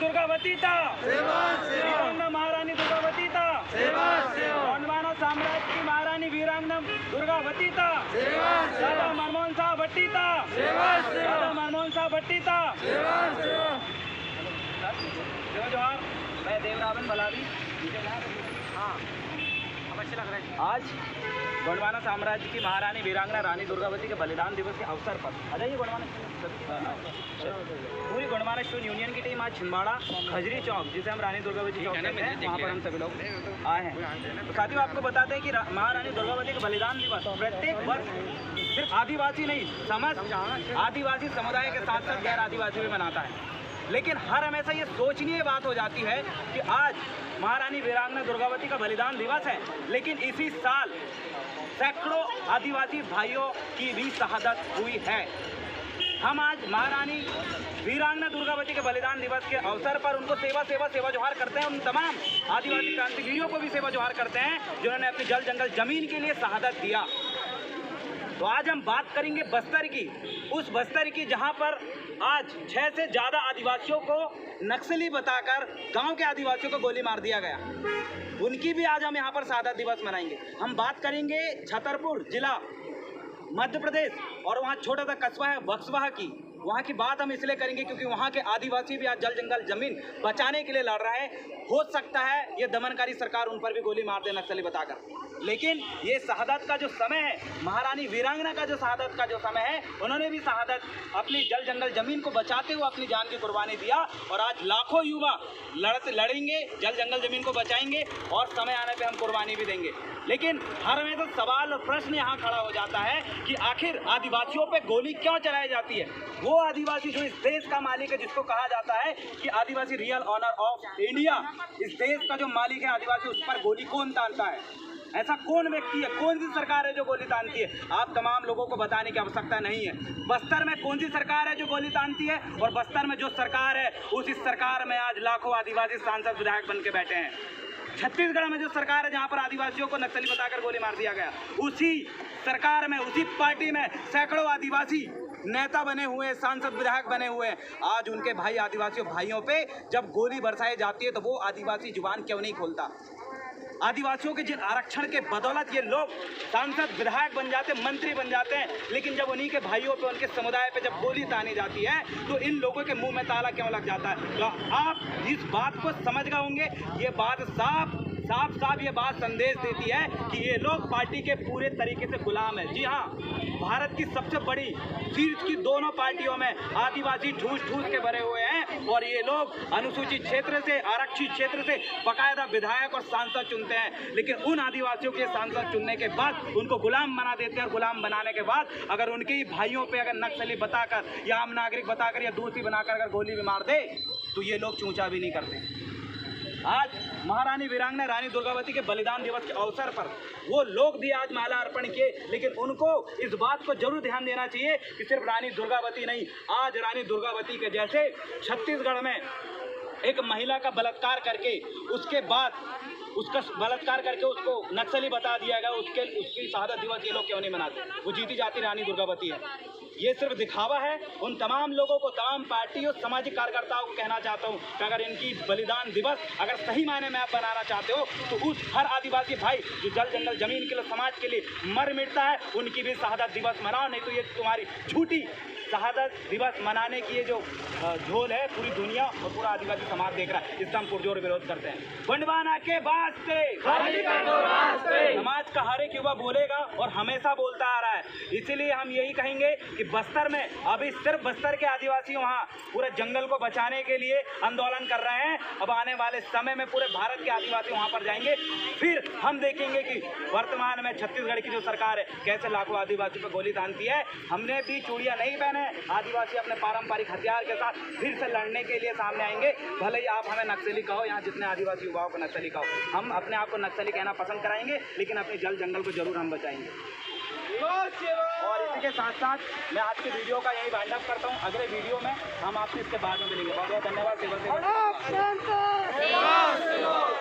दुर्गावती था, वीरांगना महारानी दुर्गावती था, गोंडवाना साम्राज्य की महारानी वीरांगना दुर्गावती था, दादा मनमोहन साहब भट्टी था, दादा मनमोहन साहब भट्टी था। जोहार, मैं देवरावन बलावी। हाँ, अवश्य लग रहा है। आज गोंडवाना साम्राज्य की महारानी वीरांगना रानी दुर्गावती के बलिदान दिवस के अवसर पर आ जाइए गोंडवाना पूरी गोंडवाना स्टूडेंट यूनियन की टीम आज छिंदवाड़ा खजरी चौक, जिसे हम रानी दुर्गावती चौक कहते हैं, वहाँ पर हम सभी लोग आए हैं। तो साथियों, आपको बताते हैं कि महारानी दुर्गावती का बलिदान दिवस प्रत्येक वर्ष सिर्फ आदिवासी नहीं, समस्त आदिवासी समुदाय के साथ साथ गैर आदिवासी भी मनाता है। लेकिन हर हमेशा ये सोचनीय बात हो जाती है कि आज महारानी वीरांगना दुर्गावती का बलिदान दिवस है, लेकिन इसी साल सैकड़ों आदिवासी भाइयों की भी शहादत हुई है। हम आज महारानी वीरांगना दुर्गावती के बलिदान दिवस के अवसर पर उनको सेवा जोहार करते हैं। उन तमाम आदिवासी क्रांतिवीरों को भी सेवा जोहार करते हैं जिन्होंने अपनी जल जंगल जमीन के लिए शहादत दिया। तो आज हम बात करेंगे बस्तर की, उस बस्तर की जहां पर आज 6 से ज़्यादा आदिवासियों को नक्सली बताकर गांव के आदिवासियों को गोली मार दिया गया। उनकी भी आज हम यहां पर शहादत दिवस मनाएंगे। हम बात करेंगे छतरपुर जिला मध्य प्रदेश और वहां छोटा सा कस्बा है बक्सवाहा की। वहाँ की बात हम इसलिए करेंगे क्योंकि वहाँ के आदिवासी भी आज जल जंगल जमीन बचाने के लिए लड़ रहे हैं। हो सकता है ये दमनकारी सरकार उन पर भी गोली मार दे नक्सली बताकर, लेकिन ये शहादत का जो समय है, महारानी वीरांगना का जो शहादत का जो समय है, उन्होंने भी शहादत अपनी जल जंगल जमीन को बचाते हुए अपनी जान की कुर्बानी दिया। और आज लाखों युवा लड़ेंगे, जल जंगल जमीन को बचाएंगे और समय आने पर हम कुर्बानी भी देंगे। लेकिन हर में तो सवाल और प्रश्न यहाँ खड़ा हो जाता है कि आखिर आदिवासियों पे गोली क्यों चलाई जाती है। वो आदिवासी जो इस देश का मालिक है, जिसको कहा जाता है कि आदिवासी रियल ऑनर ऑफ इंडिया, इस देश का जो मालिक है आदिवासी, उस पर गोली कौन तानता है? ऐसा कौन व्यक्ति है, कौन सी सरकार है जो गोली तानती है? आप तमाम लोगों को बताने की आवश्यकता नहीं है। बस्तर में कौन सी सरकार है जो गोली तानती है? और बस्तर में जो सरकार है, उसी सरकार में आज लाखों आदिवासी सांसद विधायक बन के बैठे हैं। छत्तीसगढ़ में जो सरकार है जहां पर आदिवासियों को नक्सली बताकर गोली मार दिया गया, उसी सरकार में, उसी पार्टी में सैकड़ों आदिवासी नेता बने हुए, सांसद विधायक बने हुए हैं। आज उनके भाई आदिवासियों भाइयों पे जब गोली बरसाई जाती है तो वो आदिवासी जुबान क्यों नहीं खोलता? आदिवासियों के जिन आरक्षण के बदौलत ये लोग सांसद विधायक बन जाते, मंत्री बन जाते हैं, लेकिन जब उन्हीं के भाइयों पे, उनके समुदाय पे जब गोली तानी जाती है तो इन लोगों के मुंह में ताला क्यों लग जाता है? तो आप इस बात को समझ गए होंगे। ये बात साफ ये बात संदेश देती है कि ये लोग पार्टी के पूरे तरीके से गुलाम है। जी हाँ, भारत की सबसे बड़ी शीर्ष की दोनों पार्टियों में आदिवासी ठूस के भरे हुए हैं और ये लोग अनुसूचित क्षेत्र से, आरक्षित क्षेत्र से बाकायदा विधायक और सांसद चुनते हैं। लेकिन उन आदिवासियों के सांसद चुनने के बाद उनको गुलाम बना देते हैं और गुलाम बनाने के बाद अगर उनके ही भाइयों पे अगर नक्सली बताकर या आम नागरिक बताकर या दोषी बनाकर अगर गोली भी मार दे तो ये लोग चूंचा भी नहीं करते। आज महारानी वीरांगना रानी दुर्गावती के बलिदान दिवस के अवसर पर वो लोग भी आज माला अर्पण किए, लेकिन उनको इस बात को जरूर ध्यान देना चाहिए कि सिर्फ रानी दुर्गावती नहीं, आज रानी दुर्गावती के जैसे छत्तीसगढ़ में एक महिला का बलात्कार करके उसके बाद उसका बलात्कार करके उसको नक्सली बता दिया गया, उसकी शहादत दिवस ये लोग क्यों नहीं मनाते? वो जीती जाती रानी दुर्गावती है। ये सिर्फ दिखावा है। उन तमाम लोगों को, तमाम पार्टी और सामाजिक कार्यकर्ताओं को कहना चाहता हूँ कि अगर इनकी बलिदान दिवस अगर सही मायने में आप बनाना चाहते हो तो उस हर आदिवासी भाई जो जल जंगल जमीन के लिए, समाज के लिए मर मिटता है, उनकी भी शहादत दिवस मनाओ। नहीं तो ये तुम्हारी झूठी शहादत दिवस मनाने की ये जो झोल है पूरी दुनिया और पूरा आदिवासी समाज देख रहा है, इसका हम पुरजोर विरोध करते हैं। गोंडवाना के वास्ते, समाज का हर एक युवा बोलेगा और हमेशा बोलता आ रहा है। इसीलिए हम यही कहेंगे कि बस्तर में अभी सिर्फ बस्तर के आदिवासी वहाँ पूरे जंगल को बचाने के लिए आंदोलन कर रहे हैं। अब आने वाले समय में पूरे भारत के आदिवासी वहाँ पर जाएंगे, फिर हम देखेंगे कि वर्तमान में छत्तीसगढ़ की जो सरकार है कैसे लाखों आदिवासी पर गोली तानती है। हमने भी चूड़ियाँ नहीं पहने, आदिवासी अपने पारंपरिक हथियार के साथ फिर से लड़ने के लिए सामने आएंगे। भले ही आप हमें नक्सली कहो, यहाँ जितने आदिवासी युवाओं को नक्सली कहो, हम अपने आप को नक्सली कहना पसंद कराएंगे, लेकिन अपने जल जंगल को जरूर हम बचाएंगे। और इसी के साथ साथ मैं आज के वीडियो का यही वाइंड अप करता हूँ। अगले वीडियो में हम आपसे इसके बाद में मिलेंगे। बहुत बहुत धन्यवाद। सेवा